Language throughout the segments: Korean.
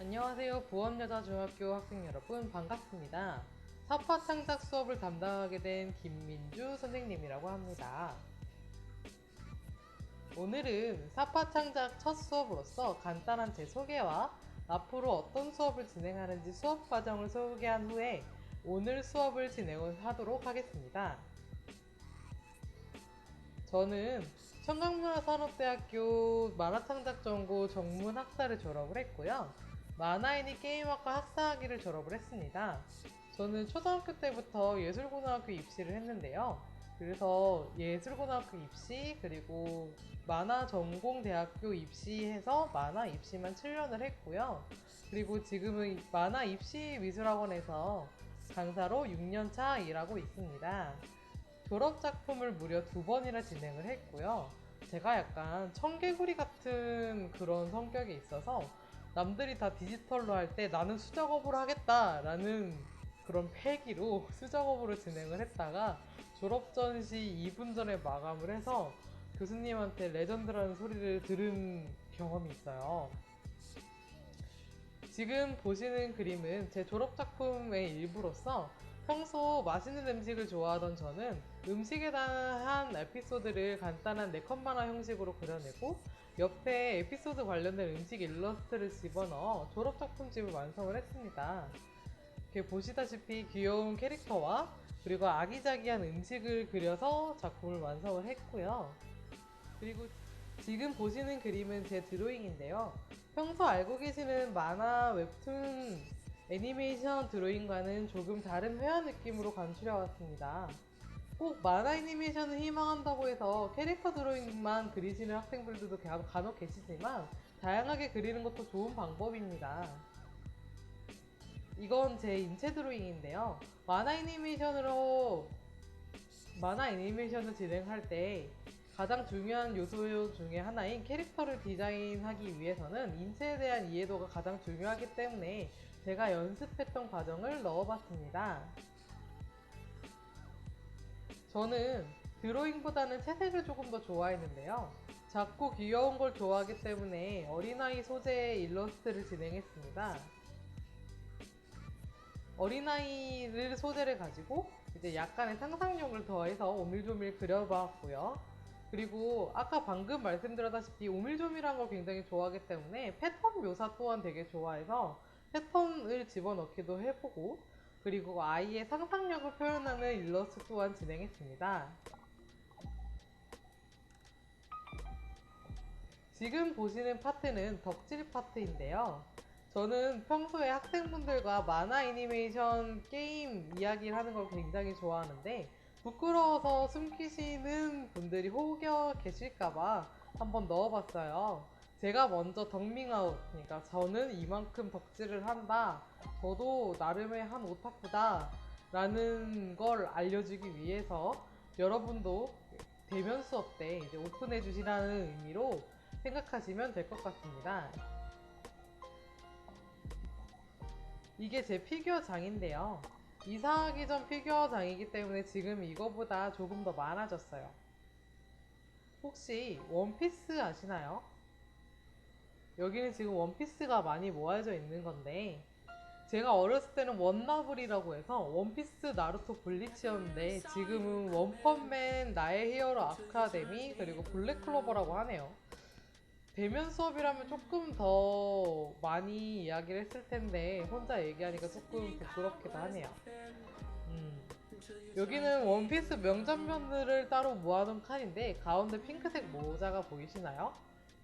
안녕하세요. 부원여자중학교 학생 여러분, 반갑습니다. 사파창작 수업을 담당하게 된 김민주 선생님이라고 합니다. 오늘은 사파창작 첫 수업으로서 간단한 제 소개와 앞으로 어떤 수업을 진행하는지 수업 과정을 소개한 후에 오늘 수업을 진행하도록 하겠습니다. 저는 청강문화산업대학교 만화창작전공 전문학사를 졸업을 했고요. 만화애니 게임학과 학사학위를 졸업을 했습니다. 저는 초등학교 때부터 예술고등학교 입시를 했는데요. 그래서 예술고등학교 입시 그리고 만화전공대학교 입시해서 만화 입시만 7년을 했고요. 그리고 지금은 만화 입시미술학원에서 강사로 6년차 일하고 있습니다. 졸업작품을 무려 2번이나 진행을 했고요. 제가 약간 청개구리 같은 그런 성격이 있어서 남들이 다 디지털로 할 때 나는 수작업으로 하겠다라는 그런 패기로 수작업으로 진행을 했다가 졸업 전시 2분 전에 마감을 해서 교수님한테 레전드라는 소리를 들은 경험이 있어요. 지금 보시는 그림은 제 졸업작품의 일부로서 평소 맛있는 음식을 좋아하던 저는 음식에 대한 에피소드를 간단한 4컷 만화 형식으로 그려내고 옆에 에피소드 관련된 음식 일러스트를 집어넣어 졸업작품집을 완성을 했습니다. 이렇게 보시다시피 귀여운 캐릭터와 그리고 아기자기한 음식을 그려서 작품을 완성을 했고요. 그리고 지금 보시는 그림은 제 드로잉인데요. 평소 알고 계시는 만화, 웹툰, 애니메이션 드로잉과는 조금 다른 회화 느낌으로 간추려왔습니다. 꼭 만화 애니메이션을 희망한다고 해서 캐릭터 드로잉만 그리시는 학생분들도 간혹 계시지만 다양하게 그리는 것도 좋은 방법입니다. 이건 제 인체 드로잉인데요. 만화 애니메이션을 진행할 때 가장 중요한 요소 중에 하나인 캐릭터를 디자인하기 위해서는 인체에 대한 이해도가 가장 중요하기 때문에 제가 연습했던 과정을 넣어봤습니다. 저는 드로잉보다는 채색을 조금 더 좋아했는데요. 작고 귀여운 걸 좋아하기 때문에 어린아이 소재의 일러스트를 진행했습니다. 어린아이를 소재를 가지고 이제 약간의 상상력을 더해서 오밀조밀 그려봤고요. 그리고 아까 방금 말씀드렸다시피 오밀조밀한 걸 굉장히 좋아하기 때문에 패턴 묘사 또한 되게 좋아해서 패턴을 집어넣기도 해보고 그리고 아이의 상상력을 표현하는 일러스트 또한 진행했습니다. 지금 보시는 파트는 덕질 파트인데요. 저는 평소에 학생분들과 만화 애니메이션 게임 이야기를 하는 걸 굉장히 좋아하는데 부끄러워서 숨기시는 분들이 혹여 계실까봐 한번 넣어봤어요. 제가 먼저 덕밍아웃, 그러니까 저는 이만큼 덕질을 한다. 저도 나름의 한 오타쿠다. 라는 걸 알려주기 위해서 여러분도 대면 수업 때 이제 오픈해 주시라는 의미로 생각하시면 될 것 같습니다. 이게 제 피규어장인데요. 이사하기 전 피규어장이기 때문에 지금 이거보다 조금 더 많아졌어요. 혹시 원피스 아시나요? 여기는 지금 원피스가 많이 모아져 있는 건데 제가 어렸을 때는 원나블이라고 해서 원피스, 나루토, 블리치였는데 지금은 원펀맨, 나의 히어로 아카데미, 그리고 블랙클로버라고 하네요. 대면 수업이라면 조금 더 많이 이야기를 했을 텐데 혼자 얘기하니까 조금 부끄럽기도 하네요. 음. 여기는 원피스 명장면들을 따로 모아놓은 칸인데 가운데 핑크색 모자가 보이시나요?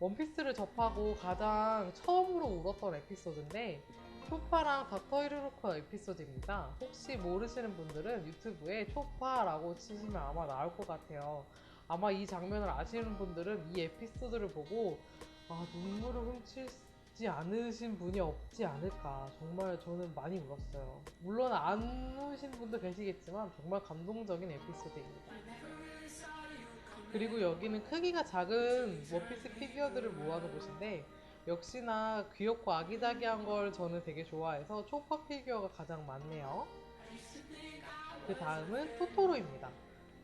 원피스를 접하고 가장 처음으로 울었던 에피소드인데 초파랑 닥터 히로노코 에피소드입니다. 혹시 모르시는 분들은 유튜브에 초파라고 치시면 아마 나올 것 같아요. 아마 이 장면을 아시는 분들은 이 에피소드를 보고 눈물을 훔치지 않으신 분이 없지 않을까. 정말 저는 많이 울었어요. 물론 안 우신 분도 계시겠지만 정말 감동적인 에피소드입니다. 그리고 여기는 크기가 작은 원피스 피규어들을 모아놓은 곳인데 역시나 귀엽고 아기자기한 걸 저는 되게 좋아해서 초파 피규어가 가장 많네요. 그 다음은 토토로입니다.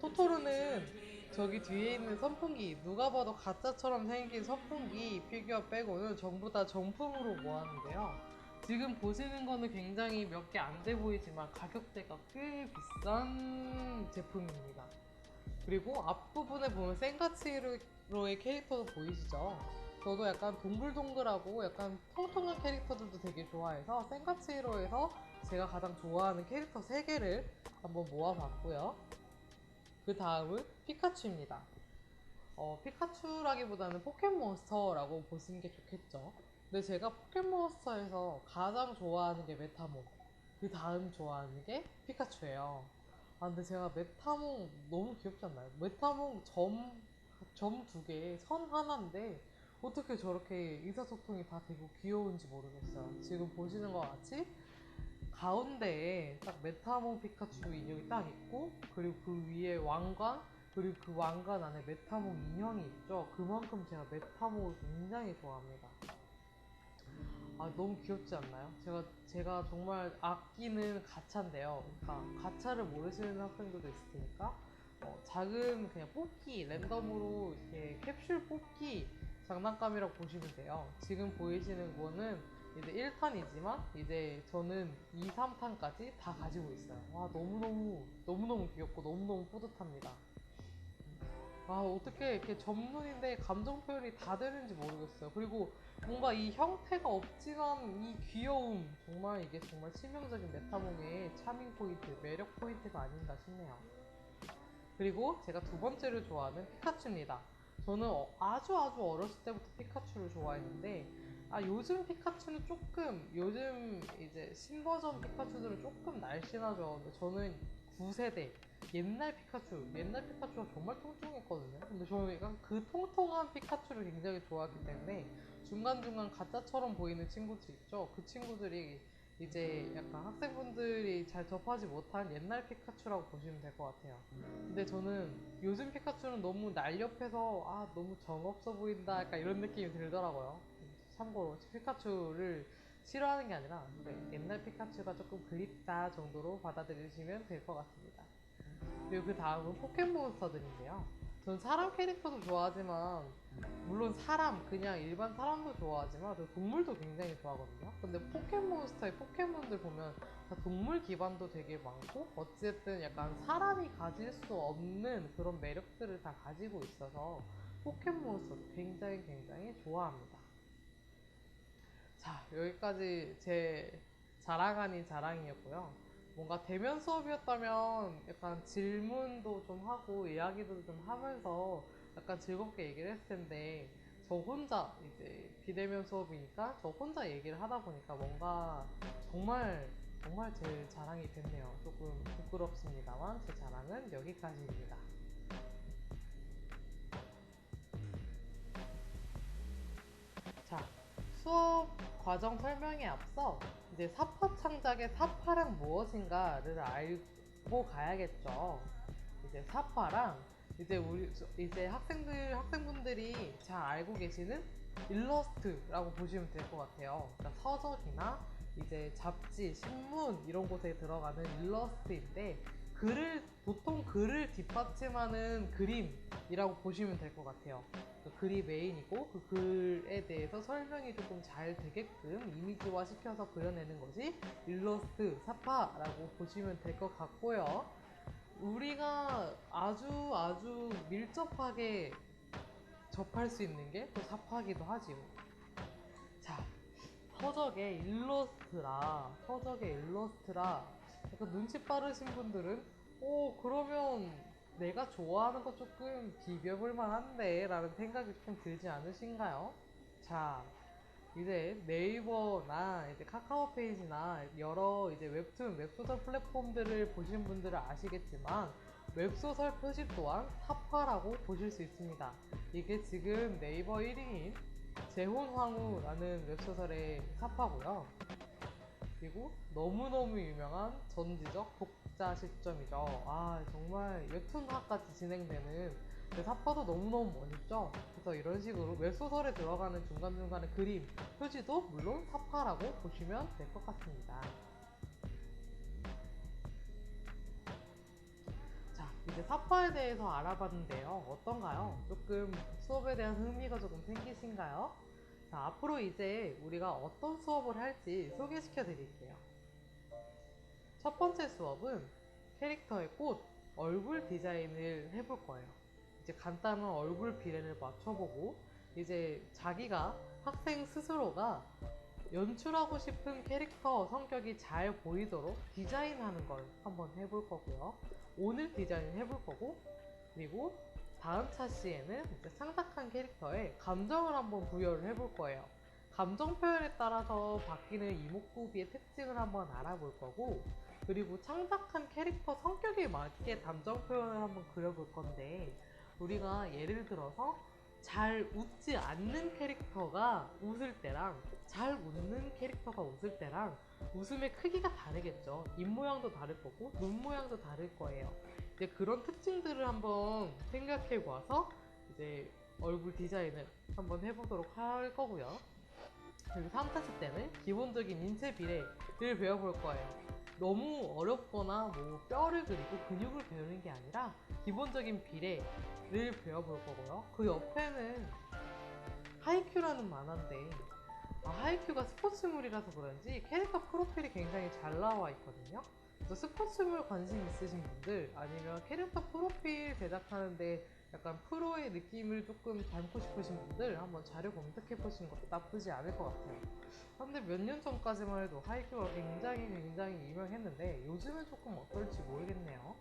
토토로는 저기 뒤에 있는 선풍기, 누가 봐도 가짜처럼 생긴 선풍기 피규어 빼고는 전부 다 정품으로 모았는데요. 지금 보시는 거는 굉장히 몇 개 안 돼 보이지만 가격대가 꽤 비싼 제품입니다. 그리고 앞부분에 보면 센가치로의 캐릭터도 보이시죠? 저도 약간 동글동글하고 약간 통통한 캐릭터들도 되게 좋아해서 센가치로에서 제가 가장 좋아하는 캐릭터 3개를 한번 모아봤고요. 그 다음은 피카츄입니다. 피카츄라기보다는 포켓몬스터라고 보시는 게 좋겠죠. 근데 제가 포켓몬스터에서 가장 좋아하는 게 메타몽, 그 다음 좋아하는 게 피카츄예요. 아, 근데 제가 메타몽 너무 귀엽지 않나요? 메타몽 점 2개, 선 하나인데 어떻게 저렇게 의사소통이 다 되고 귀여운지 모르겠어요. 지금 보시는 것 같이 가운데에 딱 메타몽 피카츄 인형이 딱 있고, 그리고 그 위에 왕관, 그리고 그 왕관 안에 메타몽 인형이 있죠. 그만큼 제가 메타몽을 굉장히 좋아합니다. 아, 너무 귀엽지 않나요? 제가 정말 아끼는 가차인데요. 그러니까 가차를 모르시는 학생들도 있을 테니까 작은 그냥 뽑기, 랜덤으로 이렇게 캡슐 뽑기 장난감이라고 보시면 돼요. 지금 보이시는 거는 이제 1탄이지만 이제 저는 2, 3탄까지 다 가지고 있어요. 와, 너무너무 귀엽고 너무너무 뿌듯합니다. 아, 어떻게 이렇게 전문인데 감정 표현이 다 되는지 모르겠어요. 그리고 뭔가 이 형태가 없지만 이 귀여움, 정말 이게 정말 치명적인 메타몽의 차밍 포인트, 매력 포인트가 아닌가 싶네요. 그리고 제가 두 번째로 좋아하는 피카츄입니다. 저는 아주 어렸을 때부터 피카츄를 좋아했는데, 아, 요즘 피카츄는 조금, 요즘 이제 신버전 피카츄들은 조금 날씬하죠. 근데 저는 9세대, 옛날 피카츄가 정말 통통했거든요. 근데 저는 약간 그 통통한 피카츄를 굉장히 좋아하기 때문에 중간중간 가짜처럼 보이는 친구들 있죠. 그 친구들이 이제 약간 학생분들이 잘 접하지 못한 옛날 피카츄라고 보시면 될 것 같아요. 근데 저는 요즘 피카츄는 너무 날렵해서 아, 너무 정없어 보인다 약간 이런 느낌이 들더라고요. 참고로 피카츄를 싫어하는 게 아니라 옛날 피카츄가 조금 그립다 정도로 받아들이시면 될 것 같습니다. 그리고 그 다음은 포켓몬스터들인데요. 전 사람 캐릭터도 좋아하지만, 물론 그냥 일반 사람도 좋아하지만 저 동물도 굉장히 좋아하거든요. 근데 포켓몬스터의 포켓몬들 보면 다 동물 기반도 되게 많고 어쨌든 약간 사람이 가질 수 없는 그런 매력들을 다 가지고 있어서 포켓몬스터도 굉장히 좋아합니다. 자, 여기까지 제 자랑 아닌 자랑이었고요. 뭔가 대면 수업이었다면 약간 질문도 좀 하고 이야기도 좀 하면서 약간 즐겁게 얘기를 했을 텐데, 저 혼자 이제 비대면 수업이니까 저 혼자 얘기를 하다 보니까 뭔가 정말 제 자랑이 됐네요. 조금 부끄럽습니다만 제 자랑은 여기까지입니다. 자, 수업 과정 설명에 앞서 이제 사파 창작의 사파랑 무엇인가를 알고 가야겠죠. 이제 사파랑 이제 학생분들이 잘 알고 계시는 일러스트라고 보시면 될 것 같아요. 그러니까 서적이나 이제 잡지, 신문 이런 곳에 들어가는 일러스트인데, 보통 글을 뒷받침하는 그림이라고 보시면 될 것 같아요. 그 글이 메인이고 그 글에 대해서 설명이 조금 잘 되게끔 이미지화 시켜서 그려내는 것이 일러스트, 사파라고 보시면 될 것 같고요. 우리가 아주 밀접하게 접할 수 있는 게 또 사파기도 하지요. 자, 서적의 일러스트라 약간 눈치 빠르신 분들은 그러면 내가 좋아하는 거 조금 비벼볼 만한데 라는 생각이 조금 들지 않으신가요? 자, 이제 네이버나 이제 카카오 페이지나 여러 이제 웹소설 플랫폼들을 보신 분들은 아시겠지만, 웹소설 표지 또한 사파라고 보실 수 있습니다. 이게 지금 네이버 1위인 재혼황후라는 웹소설의 사파고요. 그리고 너무너무 유명한 전지적 독자 시점이죠. 아, 정말 웹툰화까지 진행되는 그 사파도 너무너무 멋있죠. 그래서 이런 식으로 웹소설에 들어가는 중간중간의 그림, 표지도 물론 사파라고 보시면 될 것 같습니다. 자, 이제 사파에 대해서 알아봤는데요. 어떤가요? 조금 수업에 대한 흥미가 조금 생기신가요? 자, 앞으로 이제 우리가 어떤 수업을 할지 소개시켜 드릴게요. 첫 번째 수업은 캐릭터의 꽃, 얼굴 디자인을 해볼 거예요. 이제 간단한 얼굴 비례를 맞춰보고 이제 자기가 학생 스스로가 연출하고 싶은 캐릭터 성격이 잘 보이도록 디자인하는 걸 한번 해볼 거고요. 오늘 디자인 해볼 거고, 그리고 다음 차시에는 이제 창작한 캐릭터에 감정을 한번 부여를 해볼 거예요. 감정 표현에 따라서 바뀌는 이목구비의 특징을 한번 알아볼 거고, 그리고 창작한 캐릭터 성격에 맞게 감정 표현을 한번 그려볼 건데, 우리가 예를 들어서 잘 웃지 않는 캐릭터가 웃을 때랑 잘 웃는 캐릭터가 웃을 때랑 웃음의 크기가 다르겠죠. 입 모양도 다를 거고 눈 모양도 다를 거예요. 이제 그런 특징들을 한번 생각해 보아서 이제 얼굴 디자인을 한번 해보도록 할 거고요. 그리고 3차시 때는 기본적인 인체 비례를 배워볼 거예요. 너무 어렵거나 뭐 뼈를 그리고 근육을 배우는 게 아니라 기본적인 비례를 배워볼 거고요. 그 옆에는 하이큐라는 만화인데 하이큐가 스포츠물이라서 그런지 캐릭터 프로필이 굉장히 잘 나와 있거든요. 그래서 스포츠물 관심 있으신 분들 아니면 캐릭터 프로필 제작하는데 약간 프로의 느낌을 조금 담고 싶으신 분들 한번 자료 검색해 보시는 것도 나쁘지 않을 것 같아요. 근데 몇 년 전까지만 해도 하이큐가 굉장히 유명했는데 요즘은 조금 어떨지 모르겠네요.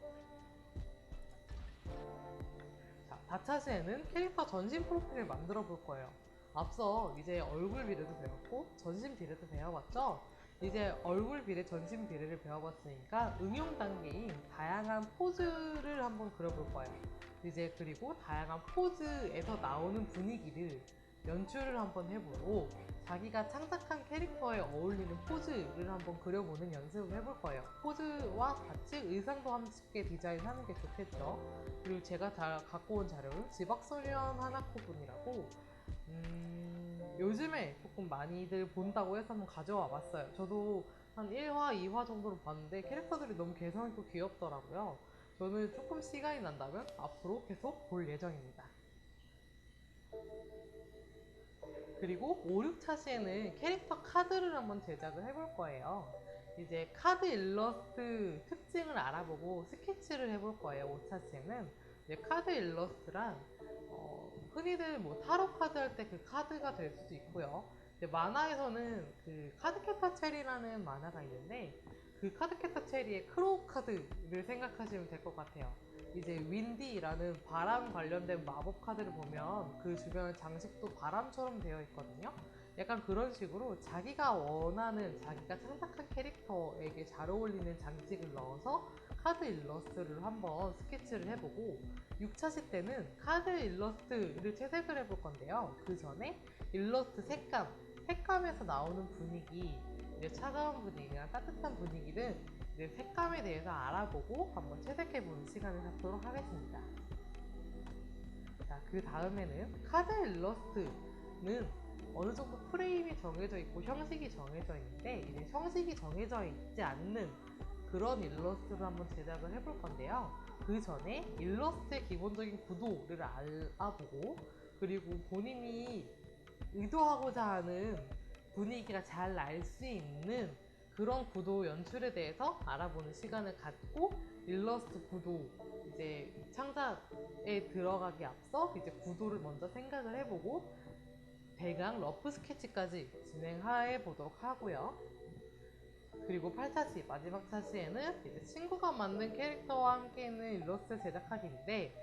자, 4차시에는 캐릭터 전신 프로필을 만들어 볼 거예요. 앞서 이제 얼굴 비례도 배웠고 전신 비례도 배워봤죠? 이제 얼굴 비례, 전신 비례를 배워봤으니까 응용 단계인 다양한 포즈를 한번 그려볼 거예요. 이제 그리고 다양한 포즈에서 나오는 분위기를 연출을 한번 해보고 자기가 창작한 캐릭터에 어울리는 포즈를 한번 그려보는 연습을 해볼 거예요. 포즈와 같이 의상도 함께 디자인하는 게 좋겠죠. 그리고 제가 다 갖고 온 자료는 지박소년 하나코분이라고 요즘에 조금 많이들 본다고 해서 한번 가져와 봤어요. 저도 한 1화, 2화 정도로 봤는데 캐릭터들이 너무 개성있고 귀엽더라고요. 저는 조금 시간이 난다면 앞으로 계속 볼 예정입니다. 그리고 5, 6차시에는 캐릭터 카드를 한번 제작을 해볼 거예요. 이제 카드 일러스트 특징을 알아보고 스케치를 해볼 거예요. 5차시에는 이제 카드 일러스트란 흔히들 뭐 타로 카드 할 때 그 카드가 될 수도 있고요. 이제 만화에서는 그 카드캐터 체리라는 만화가 있는데 그 카드캐터 체리의 크로우 카드를 생각하시면 될 것 같아요. 이제 윈디라는 바람 관련된 마법 카드를 보면 그 주변 장식도 바람처럼 되어 있거든요. 약간 그런 식으로 자기가 원하는 자기가 창작한 캐릭터에게 잘 어울리는 장식을 넣어서 카드 일러스트를 한번 스케치를 해보고 6차시 때는 카드 일러스트를 채색을 해볼 건데요. 그 전에 일러스트 색감에서 나오는 분위기, 이제 차가운 분위기나 따뜻한 분위기는 이제 색감에 대해서 알아보고 한번 채색해보는 시간을 갖도록 하겠습니다. 자, 그 다음에는 카드 일러스트는 어느 정도 프레임이 정해져 있고 형식이 정해져 있는데 이제 형식이 정해져 있지 않는 그런 일러스트를 한번 제작을 해볼 건데요. 그 전에 일러스트의 기본적인 구도를 알아보고 그리고 본인이 의도하고자 하는 분위기가 잘 날 수 있는 그런 구도 연출에 대해서 알아보는 시간을 갖고 일러스트 구도 이제 창작에 들어가기 앞서 이제 구도를 먼저 생각을 해보고 대강 러프 스케치까지 진행해 보도록 하고요. 그리고 8차시 마지막 차시에는 이제 친구가 만든 캐릭터와 함께 있는 일러스트 제작하기인데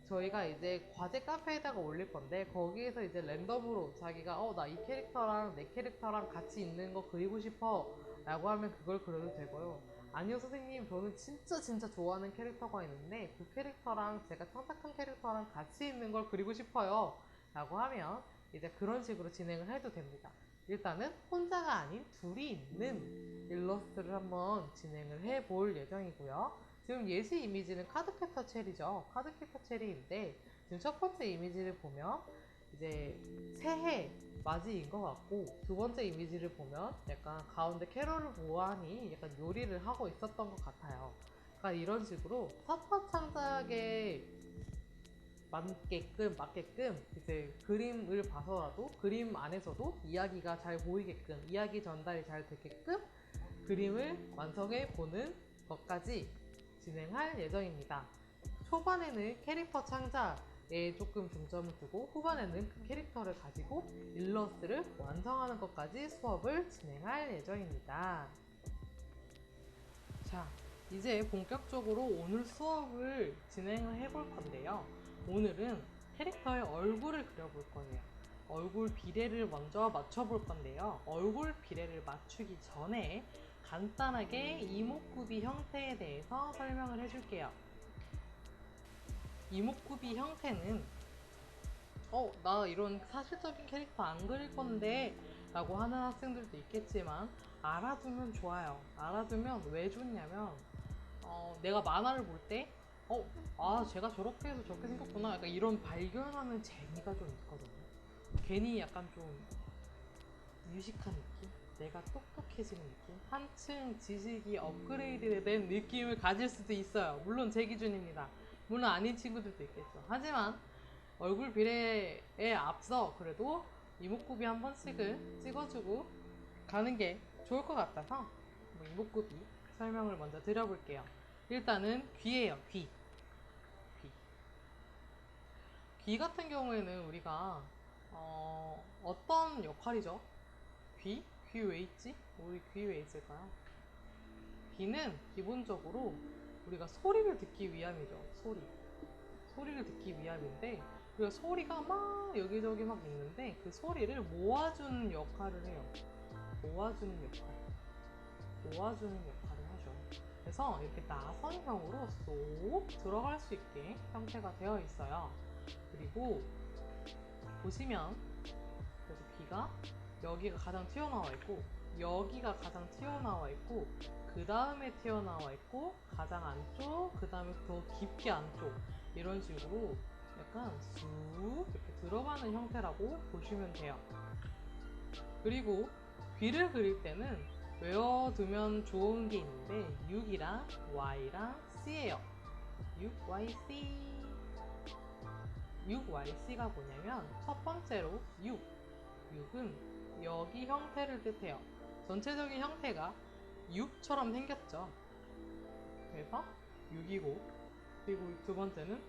저희가 이제 과제 카페에다가 올릴 건데 거기에서 이제 랜덤으로 자기가 나 이 캐릭터랑 내 캐릭터랑 같이 있는 거 그리고 싶어 라고 하면 그걸 그려도 되고요. 아니요 선생님 저는 진짜 좋아하는 캐릭터가 있는데 그 캐릭터랑 제가 창작한 캐릭터랑 같이 있는 걸 그리고 싶어요 라고 하면 이제 그런 식으로 진행을 해도 됩니다. 일단은 혼자가 아닌 둘이 있는 일러스트를 한번 진행을 해 볼 예정이고요. 지금 예시 이미지는 카드캐터 체리죠. 카드캐터 체리인데 지금 첫 번째 이미지를 보면 이제 새해 맞이인 것 같고 두 번째 이미지를 보면 약간 가운데 캐롤을 보아하니 약간 요리를 하고 있었던 것 같아요. 그러니까 이런 식으로 사파 창작에 맞게끔 이제 그림을 봐서라도 그림 안에서도 이야기가 잘 보이게끔 이야기 전달이 잘 되게끔 그림을 완성해 보는 것까지 진행할 예정입니다. 초반에는 캐릭터 창작에 조금 중점을 두고 후반에는 그 캐릭터를 가지고 일러스트를 완성하는 것까지 수업을 진행할 예정입니다. 자, 이제 본격적으로 오늘 수업을 진행을 해볼 건데요. 오늘은 캐릭터의 얼굴을 그려볼 거예요. 얼굴 비례를 먼저 맞춰볼 건데요. 얼굴 비례를 맞추기 전에 간단하게 이목구비 형태에 대해서 설명을 해줄게요. 이목구비 형태는 나 이런 사실적인 캐릭터 안 그릴 건데 라고 하는 학생들도 있겠지만 알아두면 좋아요. 알아두면 왜 좋냐면 내가 만화를 볼 때 제가 저렇게 해서 저렇게 생겼구나 약간 이런 발견하는 재미가 좀 있거든요. 괜히 약간 좀 유식한 느낌? 내가 똑똑해지는 느낌? 한층 지식이 업그레이드 된 느낌을 가질 수도 있어요. 물론 제 기준입니다. 물론 아닌 친구들도 있겠죠. 하지만 얼굴 비례에 앞서 그래도 이목구비 한 번씩은 찍어주고 가는 게 좋을 것 같아서 이목구비 설명을 먼저 드려볼게요. 일단은 귀예요. 귀. 귀 같은 경우에는 우리가 어떤 역할이죠? 귀? 귀 왜 있지? 우리 귀 왜 있을까요? 귀는 기본적으로 우리가 소리를 듣기 위함이죠. 소리를 듣기 위함인데 우리가 소리가 막 여기저기 막 있는데 그 소리를 모아주는 역할을 해요. 모아주는 역할을 하죠. 그래서 이렇게 나선형으로 쏙 들어갈 수 있게 형태가 되어 있어요. 그리고 보시면 그래서 귀가 여기가 가장 튀어나와 있고 여기가 가장 튀어나와 있고 그 다음에 튀어나와 있고 가장 안쪽 그 다음에 더 깊게 안쪽 이런 식으로 약간 쑥 이렇게 들어가는 형태라고 보시면 돼요. 그리고 귀를 그릴 때는 외워두면 좋은 게 있는데 6이랑 Y랑 C예요. 6YC 6YC가 뭐냐면 첫 번째로 6은 여기 형태를 뜻해요. 전체적인 형태가 6처럼 생겼죠. 그래서 6이고 그리고 두 번째는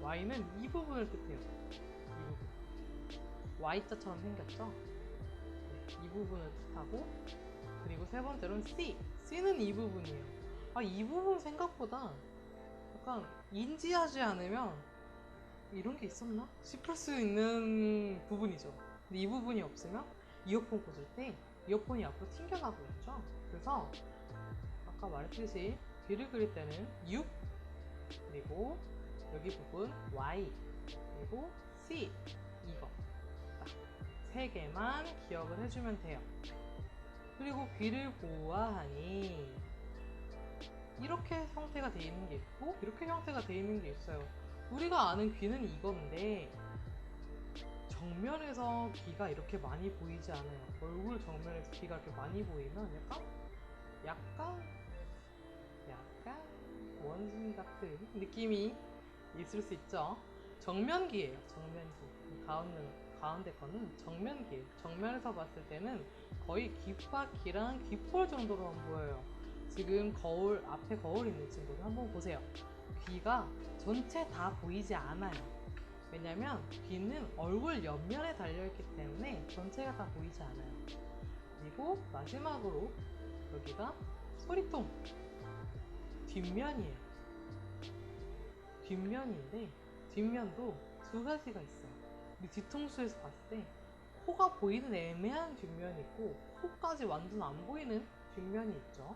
Y는 이 부분을 뜻해요. 이 부분 Y자처럼 생겼죠. 이 부분을 뜻하고 그리고 세 번째로는 C는 이 부분이에요. 이 부분 생각보다 약간 인지하지 않으면 이런 게 있었나 싶을 수 있는 부분이죠. 근데 이 부분이 없으면 이어폰 꽂을 때 이어폰이 앞으로 튕겨나고 있죠. 그래서 아까 말했듯이 귀를 그릴 때는 6 그리고 여기 부분 Y 그리고 C 이거 딱 세 개만 기억을 해주면 돼요. 그리고 귀를 보아하니 이렇게 형태가 되어 있는 게 있고 이렇게 형태가 되어 있는 게 있어요. 우리가 아는 귀는 이건데 정면에서 귀가 이렇게 많이 보이지 않아요. 얼굴 정면에서 귀가 이렇게 많이 보이면 약간 원숭이 같은 느낌이 있을 수 있죠. 정면귀예요. 정면귀. 가운데 거는 정면귀예요. 정면에서 봤을 때는 거의 귓바퀴랑 귓볼 정도로만 보여요. 지금 앞에 거울 있는 친구들 한번 보세요. 귀가 전체 다 보이지 않아요. 왜냐면 귀는 얼굴 옆면에 달려있기 때문에 전체가 다 보이지 않아요. 그리고 마지막으로 여기가 소리통 뒷면이에요. 뒷면인데 뒷면도 두 가지가 있어요. 우리 뒤통수에서 봤을 때 코가 보이는 애매한 뒷면이 있고 코까지 완전 안 보이는 뒷면이 있죠.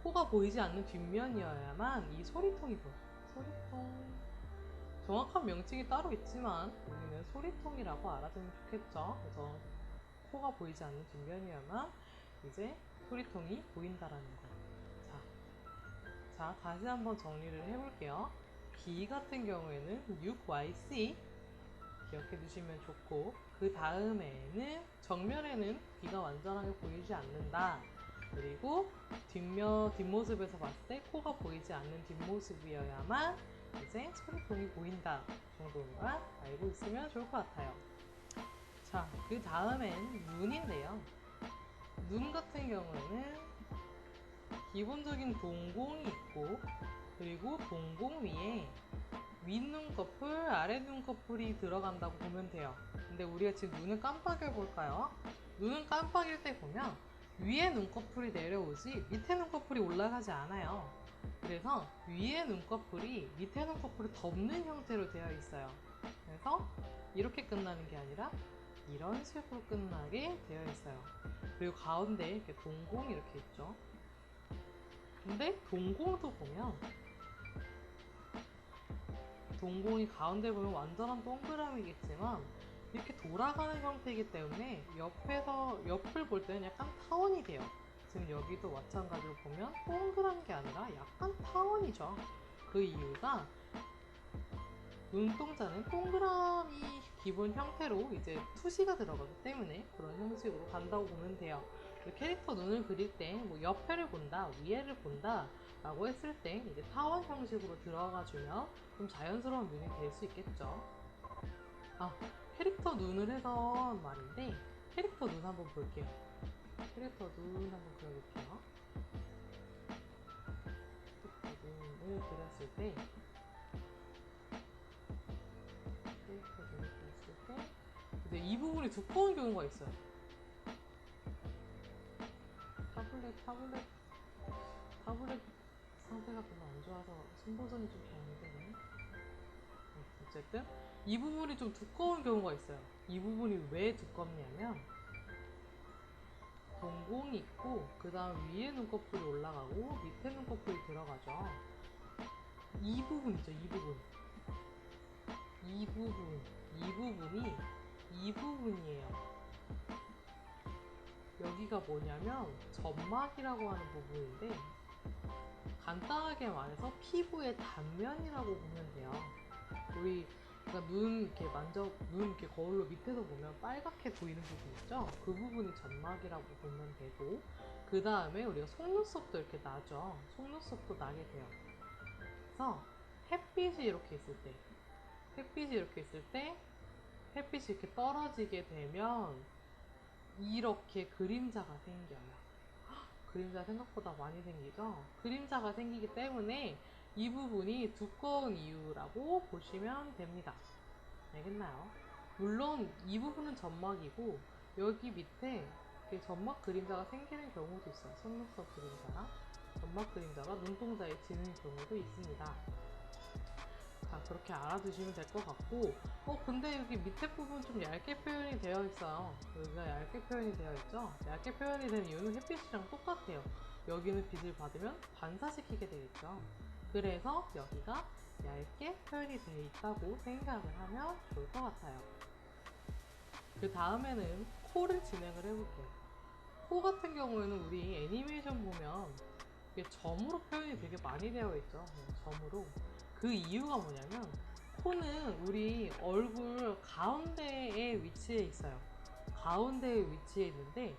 코가 보이지 않는 뒷면이어야만 이 소리통이 보여요. 소리통. 정확한 명칭이 따로 있지만 우리는 소리통이라고 알아두면 좋겠죠. 그래서 코가 보이지 않는 뒷면이어야만 이제 소리통이 보인다라는 거. 자, 다시 한번 정리를 해볼게요. 귀 같은 경우에는 6YC 기억해 두시면 좋고 그 다음에는 정면에는 귀가 완전하게 보이지 않는다. 그리고 뒷모습에서 봤을 때 코가 보이지 않는 뒷모습이어야만 이제 소리통이 보인다 정도가 알고 있으면 좋을 것 같아요. 자, 그 다음엔 눈인데요. 눈 같은 경우에는 기본적인 동공이 있고, 그리고 동공 위에 윗눈꺼풀, 아랫눈꺼풀이 들어간다고 보면 돼요. 근데 우리가 지금 눈을 깜빡여 볼까요? 눈은 깜빡일 때 보면 위에 눈꺼풀이 내려오지 밑에 눈꺼풀이 올라가지 않아요. 그래서 위에 눈꺼풀이 밑에 눈꺼풀을 덮는 형태로 되어 있어요. 그래서 이렇게 끝나는 게 아니라 이런 식으로 끝나게 되어 있어요. 그리고 가운데 이렇게 동공이 이렇게 있죠. 근데 동공도 보면 동공이 가운데 보면 완전한 동그라미겠지만 이렇게 돌아가는 형태이기 때문에 옆을 볼 때는 약간 타원이 돼요. 지금 여기도 마찬가지로 보면 동그란 게 아니라 약간 타원이죠. 그 이유가 눈동자는 동그라미 기본 형태로 이제 투시가 들어가기 때문에 그런 형식으로 간다고 보면 돼요. 캐릭터 눈을 그릴 때 뭐 옆에를 본다, 위에를 본다 라고 했을 때 이제 타원 형식으로 들어가주면 좀 자연스러운 눈이 될 수 있겠죠. 아, 캐릭터 눈을 해서 말인데 캐릭터 눈 한번 볼게요. 캐릭터 눈 한번 그려볼게요. 캐릭터 눈을 그렸을 때 캐릭터 눈을 그렸을 때 이제 이 부분이 두꺼운 경우가 있어요. 타블렛 상태가 별로 안 좋아서 손보정이 좀 잘 안 되네. 어쨌든 이 부분이 좀 두꺼운 경우가 있어요. 이 부분이 왜 두껍냐면 동공이 있고 그 다음 위에 눈꺼풀이 올라가고 밑에 눈꺼풀이 들어가죠. 이 부분이죠. 이 부분이에요. 여기가 뭐냐면 점막이라고 하는 부분인데 간단하게 말해서 피부의 단면이라고 보면 돼요. 우리 그러니까 눈 이렇게 눈 이렇게 거울로 밑에서 보면 빨갛게 보이는 부분 있죠? 그 부분이 점막이라고 보면 되고, 그 다음에 우리가 속눈썹도 이렇게 나죠. 속눈썹도 나게 돼요. 그래서 햇빛이 이렇게 있을 때, 햇빛이 이렇게 떨어지게 되면 이렇게 그림자가 생겨요. 그림자 생각보다 많이 생기죠? 그림자가 생기기 때문에 이 부분이 두꺼운 이유라고 보시면 됩니다. 알겠나요? 물론 이 부분은 점막이고 여기 밑에 점막 그림자가 생기는 경우도 있어요. 속눈썹 그림자가 점막 그림자가 눈동자에 지는 경우도 있습니다. 자, 그렇게 알아두시면 될 것 같고 근데 여기 밑에 부분 좀 얇게 표현이 되어 있어요. 여기가 얇게 표현이 되어 있죠? 얇게 표현이 된 이유는 햇빛이랑 똑같아요. 여기는 빛을 받으면 반사시키게 되겠죠. 그래서 여기가 얇게 표현이 되어 있다고 생각을 하면 좋을 것 같아요. 그 다음에는 코를 진행을 해볼게요. 코 같은 경우에는 우리 애니메이션 보면 이게 점으로 표현이 되게 많이 되어 있죠. 점으로. 그 이유가 뭐냐면 코는 우리 얼굴 가운데에 위치해 있어요. 가운데에 위치해 있는데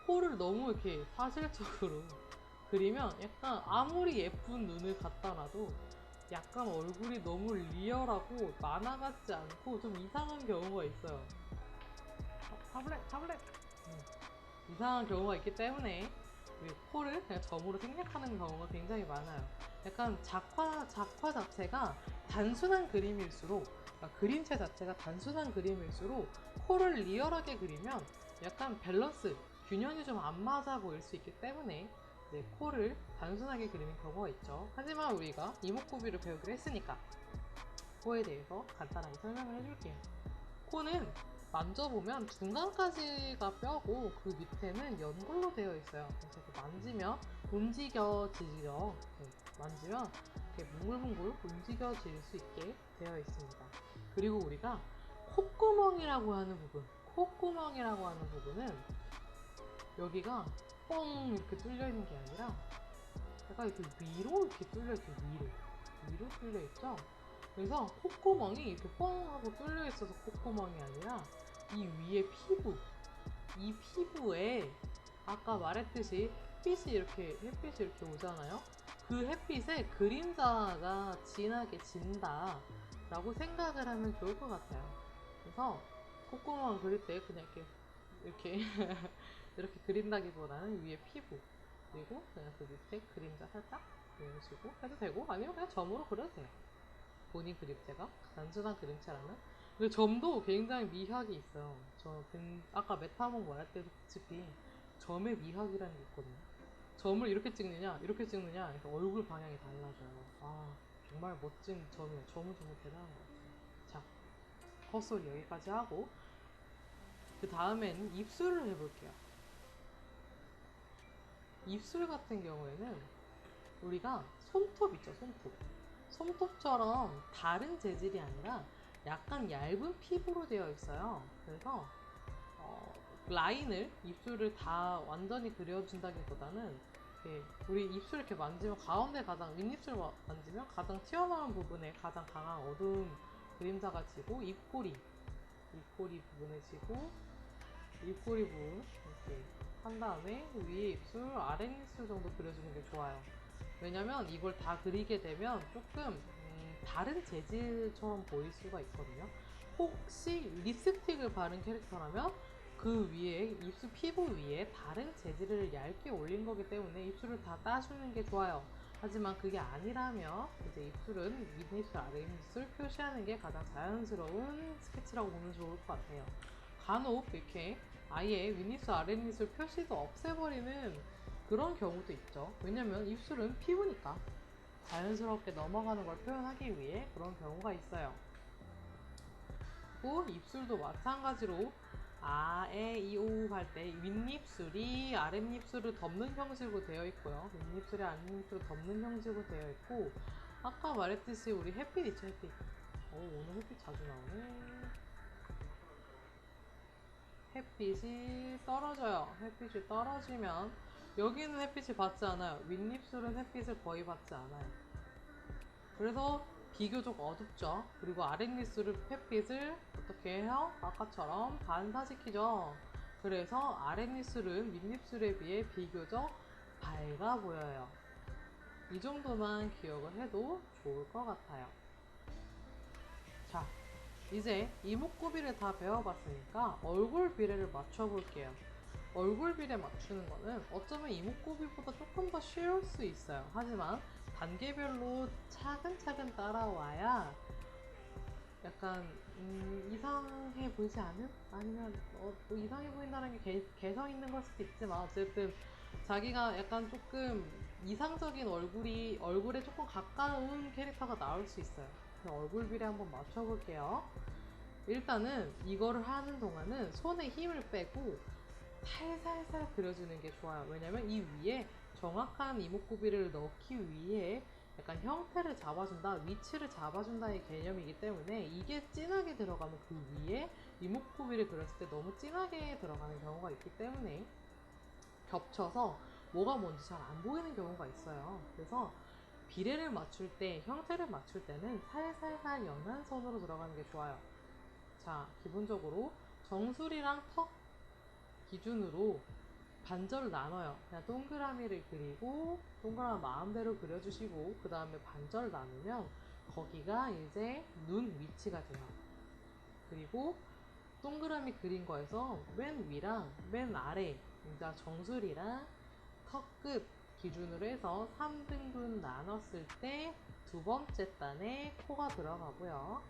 코를 너무 이렇게 사실적으로 그리면 약간 아무리 예쁜 눈을 갖다 놔도 약간 얼굴이 너무 리얼하고 만화 같지 않고 좀 이상한 경우가 있어요. 타블렛. 이상한 경우가 있기 때문에 코를 그냥 점으로 생략하는 경우가 굉장히 많아요. 약간 작화 자체가 단순한 그림일수록, 그러니까 그림체 자체가 단순한 그림일수록 코를 리얼하게 그리면 약간 밸런스, 균형이 좀 안 맞아 보일 수 있기 때문에 코를 단순하게 그리는 경우가 있죠. 하지만 우리가 이목구비를 배우기로 했으니까 코에 대해서 간단하게 설명을 해줄게요. 코는 만져보면 중간까지가 뼈고 그 밑에는 연골로 되어 있어요. 그래서 이렇게 만지면 움직여지죠. 만지면 이렇게 뭉글뭉글 움직여질 수 있게 되어 있습니다. 그리고 우리가 콧구멍이라고 하는 부분은 여기가 뻥 이렇게 뚫려 있는 게 아니라 약간 이렇게 위로 이렇게 뚫려 이렇게 위로 뚫려 있죠. 그래서 콧구멍이 이렇게 뻥 하고 뚫려 있어서 콧구멍이 아니라 이 위에 이 피부에 아까 말했듯이 햇빛이 이렇게 오잖아요. 그 햇빛에 그림자가 진하게 진다 라고 생각을 하면 좋을 것 같아요. 그래서 콧구멍 그릴 때 그냥 이렇게 이렇게 그린다기보다는 위에 피부, 그리고 그냥 그 밑에 그림자 살짝 이런 식으로 해도 되고, 아니면 그냥 점으로 그려도 돼요. 본인 그림체가 단순한 그림체라면. 근데 점도 굉장히 미학이 있어요. 아까 메타몽 말할 때도 보다시피 점의 미학이라는 게 있거든요. 점을 이렇게 찍느냐 이렇게 찍느냐 해서 얼굴 방향이 달라져요. 아, 정말 멋진 점이에요. 점은 정말 대단한 것 같아요. 자, 헛소리 여기까지 하고 그 다음엔 입술을 해볼게요. 입술 같은 경우에는 우리가 손톱 있죠, 손톱. 손톱처럼 다른 재질이 아니라 약간 얇은 피부로 되어 있어요. 그래서 라인을, 입술을 다 완전히 그려준다기보다는 우리 입술 이렇게 만지면 가운데 가장, 윗입술 만지면 가장 튀어나온 부분에 가장 강한 어두운 그림자가 지고, 입꼬리 부분에 지고, 입꼬리 부분 이렇게 한 다음에 위에 입술, 아랫입술 정도 그려주는 게 좋아요. 왜냐면 이걸 다 그리게 되면 조금 다른 재질처럼 보일 수가 있거든요. 혹시 립스틱을 바른 캐릭터라면 그 위에, 입술 피부 위에 다른 재질을 얇게 올린 거기 때문에 입술을 다 따주는 게 좋아요. 하지만 그게 아니라면 이제 입술은 윗입술, 아랫입술 표시하는 게 가장 자연스러운 스케치라고 보면 좋을 것 같아요. 간혹 이렇게 아예 윗입술, 아랫입술 표시도 없애버리는 그런 경우도 있죠. 왜냐면 입술은 피부니까 자연스럽게 넘어가는 걸 표현하기 위해 그런 경우가 있어요. 또 입술도 마찬가지로 아, 에, 이, 오 할 때 윗입술이 아랫입술을 덮는 형식으로 되어 있고요. 윗입술이 아랫입술을 덮는 형식으로 되어 있고, 아까 말했듯이 우리 햇빛 있죠, 햇빛. 오늘 햇빛 자주 나오네. 햇빛이 떨어져요. 햇빛이 떨어지면 여기는 햇빛을 받지 않아요. 윗입술은 햇빛을 거의 받지 않아요. 그래서 비교적 어둡죠. 그리고 아랫입술은 햇빛을 어떻게 해요? 아까처럼 반사시키죠. 그래서 아랫입술은 윗입술에 비해 비교적 밝아 보여요. 이 정도만 기억을 해도 좋을 것 같아요. 자, 이제 이목구비를 다 배워봤으니까 얼굴 비례를 맞춰볼게요. 얼굴 비례 맞추는 거는 어쩌면 이목구비보다 조금 더 쉬울 수 있어요. 하지만 단계별로 차근차근 따라와야 약간 이상해 보이지 않은? 아니면 뭐 이상해 보인다는 게 개성 있는 걸 수도 있지만 어쨌든 자기가 약간 조금 이상적인 얼굴에 조금 가까운 캐릭터가 나올 수 있어요. 얼굴 비례 한번 맞춰볼게요. 일단은 이거를 하는 동안은 손에 힘을 빼고 살살살 그려주는 게 좋아요. 왜냐면 이 위에 정확한 이목구비를 넣기 위해 약간 형태를 잡아준다, 위치를 잡아준다의 개념이기 때문에 이게 진하게 들어가면 그 위에 이목구비를 그렸을 때 너무 진하게 들어가는 경우가 있기 때문에 겹쳐서 뭐가 뭔지 잘 안 보이는 경우가 있어요. 그래서 비례를 맞출 때, 형태를 맞출 때는 살살살 연한 선으로 들어가는 게 좋아요. 자, 기본적으로 정수리랑 턱 기준으로 반절 나눠요. 그냥 동그라미를 그리고 동그라미 마음대로 그려주시고 그 다음에 반절 나누면 거기가 이제 눈 위치가 돼요. 그리고 동그라미 그린 거에서 맨 위랑 맨 아래, 그러니까 정수리랑 턱 끝 기준으로 해서 3등분 나눴을 때 두 번째 단에 코가 들어가고요.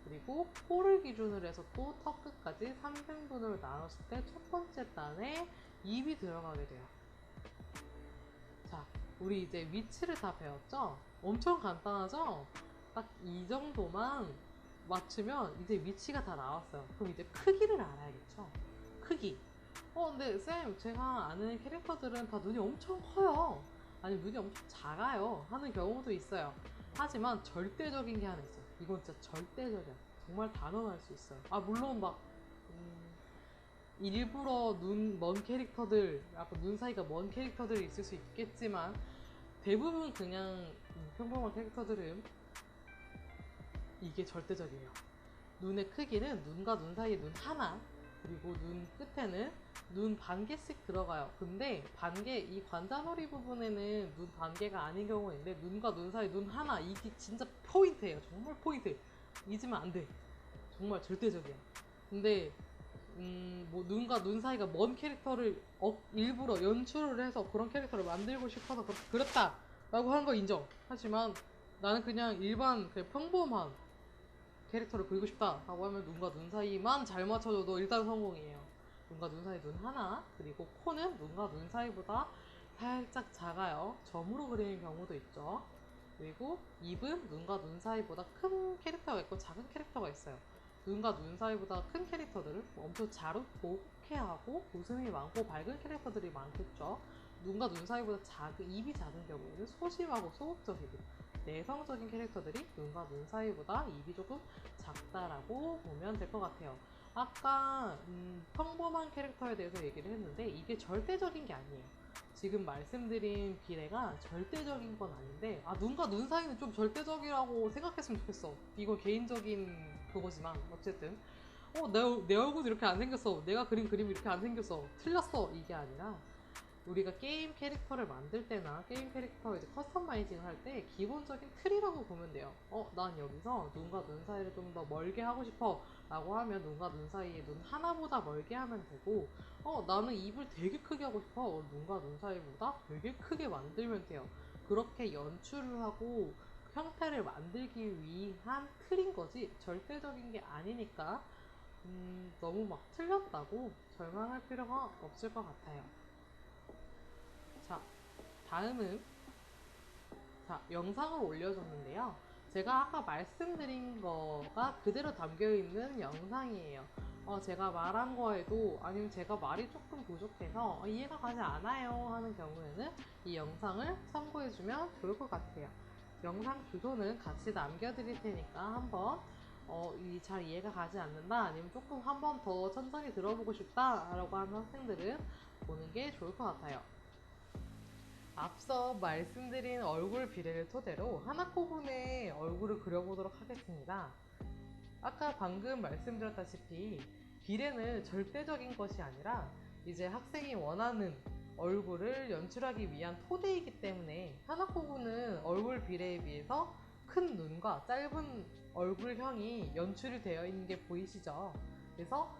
그리고 코를 기준으로 해서 또 턱 끝까지 3등분으로 나눴을 때 첫 번째 단에 입이 들어가게 돼요. 자, 우리 이제 위치를 다 배웠죠? 엄청 간단하죠? 딱 이 정도만 맞추면 이제 위치가 다 나왔어요. 그럼 이제 크기를 알아야겠죠? 크기. 근데 쌤, 제가 아는 캐릭터들은 다 눈이 엄청 커요. 아니, 눈이 엄청 작아요. 하는 경우도 있어요. 하지만 절대적인 게 하나 있어요. 이건 진짜 절대적이야. 정말 단언할 수 있어요. 물론 막, 일부러 눈 먼 캐릭터들, 약간 눈 사이가 먼 캐릭터들이 있을 수 있겠지만, 대부분 그냥 평범한 캐릭터들은 이게 절대적이에요. 눈의 크기는 눈과 눈 사이의 눈 하나, 그리고 눈 끝에는 눈 반 개씩 들어가요. 근데 반개, 이 관자놀이 부분에는 눈 반 개가 아닌 경우가 있는데 눈과 눈 사이 눈 하나, 이게 진짜 포인트예요. 정말 포인트. 잊으면 안 돼. 정말 절대적이야. 근데 뭐 눈과 눈 사이가 먼 캐릭터를 일부러 연출을 해서 그런 캐릭터를 만들고 싶어서 그렇게 그렸다 라고 하는 거 인정. 하지만 나는 그냥 일반 그냥 평범한 캐릭터를 그리고 싶다 라고 하면 눈과 눈 사이만 잘 맞춰줘도 일단 성공이에요. 눈과 눈 사이 눈 하나, 그리고 코는 눈과 눈 사이보다 살짝 작아요. 점으로 그리는 경우도 있죠. 그리고 입은 눈과 눈 사이보다 큰 캐릭터가 있고 작은 캐릭터가 있어요. 눈과 눈 사이보다 큰 캐릭터들은 엄청 잘 웃고 호쾌하고 웃음이 많고 밝은 캐릭터들이 많겠죠. 눈과 눈 사이보다 입이 작은 경우에는 소심하고 소극적이고 내성적인 캐릭터들이 눈과 눈 사이보다 입이 조금 작다라고 보면 될 것 같아요. 아까 평범한 캐릭터에 대해서 얘기를 했는데 이게 절대적인 게 아니에요. 지금 말씀드린 비례가 절대적인 건 아닌데 눈과 눈 사이는 좀 절대적이라고 생각했으면 좋겠어. 이거 개인적인 그거지만 어쨌든 내 얼굴도 이렇게 안 생겼어, 내가 그린 그림이 이렇게 안 생겼어, 틀렸어, 이게 아니라 우리가 게임 캐릭터를 만들 때나 게임 캐릭터 이제 커스터마이징 할 때 기본적인 틀이라고 보면 돼요. 난 여기서 눈과 눈 사이를 좀 더 멀게 하고 싶어 라고 하면 눈과 눈 사이에 눈 하나보다 멀게 하면 되고, 나는 입을 되게 크게 하고 싶어, 눈과 눈 사이보다 되게 크게 만들면 돼요. 그렇게 연출을 하고 형태를 만들기 위한 틀인 거지 절대적인 게 아니니까 너무 막 틀렸다고 절망할 필요가 없을 것 같아요. 자, 다음은 영상을 올려줬는데요. 제가 아까 말씀드린 거가 그대로 담겨있는 영상이에요. 제가 말한 거에도 아니면 제가 말이 조금 부족해서 이해가 가지 않아요 하는 경우에는 이 영상을 참고해주면 좋을 것 같아요. 영상 주소는 같이 남겨드릴 테니까 한번 잘 이해가 가지 않는다 아니면 조금 한 번 더 천천히 들어보고 싶다 라고 하는 학생들은 보는 게 좋을 것 같아요. 앞서 말씀드린 얼굴 비례를 토대로 하나코군의 얼굴을 그려보도록 하겠습니다. 아까 방금 말씀드렸다시피 비례는 절대적인 것이 아니라 이제 학생이 원하는 얼굴을 연출하기 위한 토대이기 때문에 하나코군은 얼굴 비례에 비해서 큰 눈과 짧은 얼굴형이 연출이 되어 있는 게 보이시죠? 그래서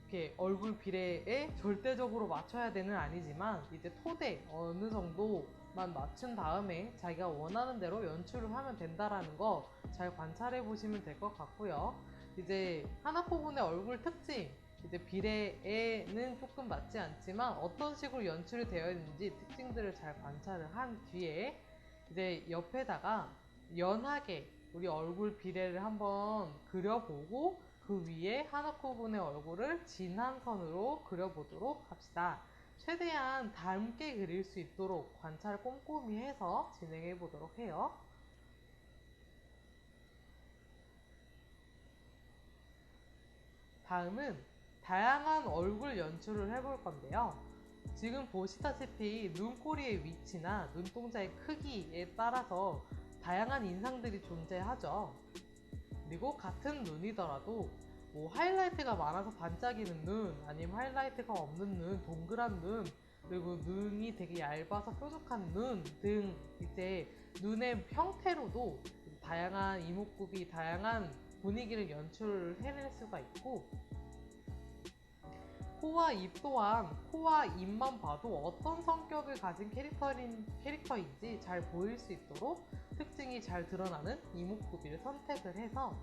이렇게 얼굴 비례에 절대적으로 맞춰야 되는 아니지만 이제 토대 어느 정도만 맞춘 다음에 자기가 원하는 대로 연출을 하면 된다라는 거 잘 관찰해 보시면 될 것 같고요. 이제 하나코군의 얼굴 특징, 이제 비례에는 조금 맞지 않지만 어떤 식으로 연출이 되어 있는지 특징들을 잘 관찰을 한 뒤에 이제 옆에다가 연하게 우리 얼굴 비례를 한번 그려보고 그 위에 하나코군의 얼굴을 진한 선으로 그려보도록 합시다. 최대한 닮게 그릴 수 있도록 관찰 꼼꼼히 해서 진행해 보도록 해요. 다음은 다양한 얼굴 연출을 해볼 건데요. 지금 보시다시피 눈꼬리의 위치나 눈동자의 크기에 따라서 다양한 인상들이 존재하죠. 그리고 같은 눈이더라도 뭐 하이라이트가 많아서 반짝이는 눈, 아니면 하이라이트가 없는 눈, 동그란 눈, 그리고 눈이 되게 얇아서 뾰족한 눈 등 이제 눈의 형태로도 다양한 이목구비, 다양한 분위기를 연출해낼 수가 있고, 코와 입 또한 코와 입만 봐도 어떤 성격을 가진 캐릭터인지 잘 보일 수 있도록 특징이 잘 드러나는 이목구비를 선택을 해서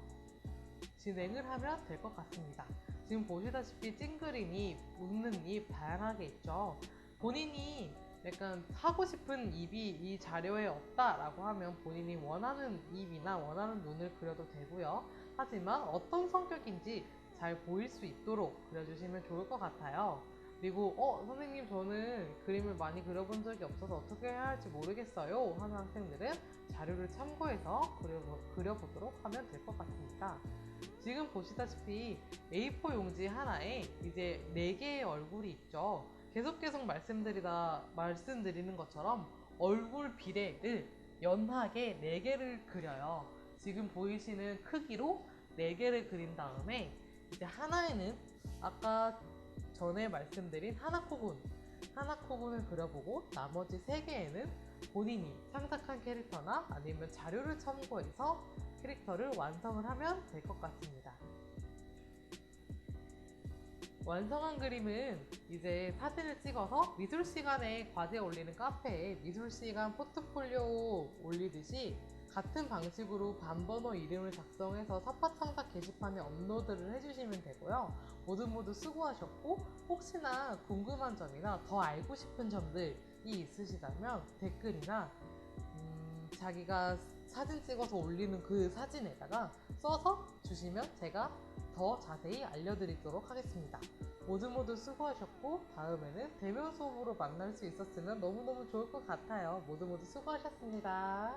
진행을 하면 될 것 같습니다. 지금 보시다시피 찡그린 입, 웃는 입 다양하게 있죠. 본인이 약간 하고 싶은 입이 이 자료에 없다라고 하면 본인이 원하는 입이나 원하는 눈을 그려도 되고요. 하지만 어떤 성격인지 잘 보일 수 있도록 그려주시면 좋을 것 같아요. 그리고 선생님 저는 그림을 많이 그려본 적이 없어서 어떻게 해야 할지 모르겠어요 하는 학생들은 자료를 참고해서 그려보도록 하면 될 것 같습니다. 지금 보시다시피 A4 용지 하나에 이제 4개의 얼굴이 있죠. 계속 말씀드리는 것처럼 얼굴 비례를 연하게 4개를 그려요. 지금 보이시는 크기로 4개를 그린 다음에 이제 하나에는 아까 전에 말씀드린 하나코군을 그려보고 나머지 3개에는 본인이 창작한 캐릭터나 아니면 자료를 참고해서 캐릭터를 완성을 하면 될 것 같습니다. 완성한 그림은 이제 사진을 찍어서 미술시간에 과제 올리는 카페에 미술시간 포트폴리오 올리듯이 같은 방식으로 반번호 이름을 작성해서 사파창작 게시판에 업로드를 해주시면 되고요. 모두 수고하셨고, 혹시나 궁금한 점이나 더 알고 싶은 점들이 있으시다면 댓글이나 자기가 사진 찍어서 올리는 그 사진에다가 써서 주시면 제가 더 자세히 알려드리도록 하겠습니다. 모두 수고하셨고, 다음에는 대면 수업으로 만날 수 있었으면 너무너무 좋을 것 같아요. 모두 수고하셨습니다.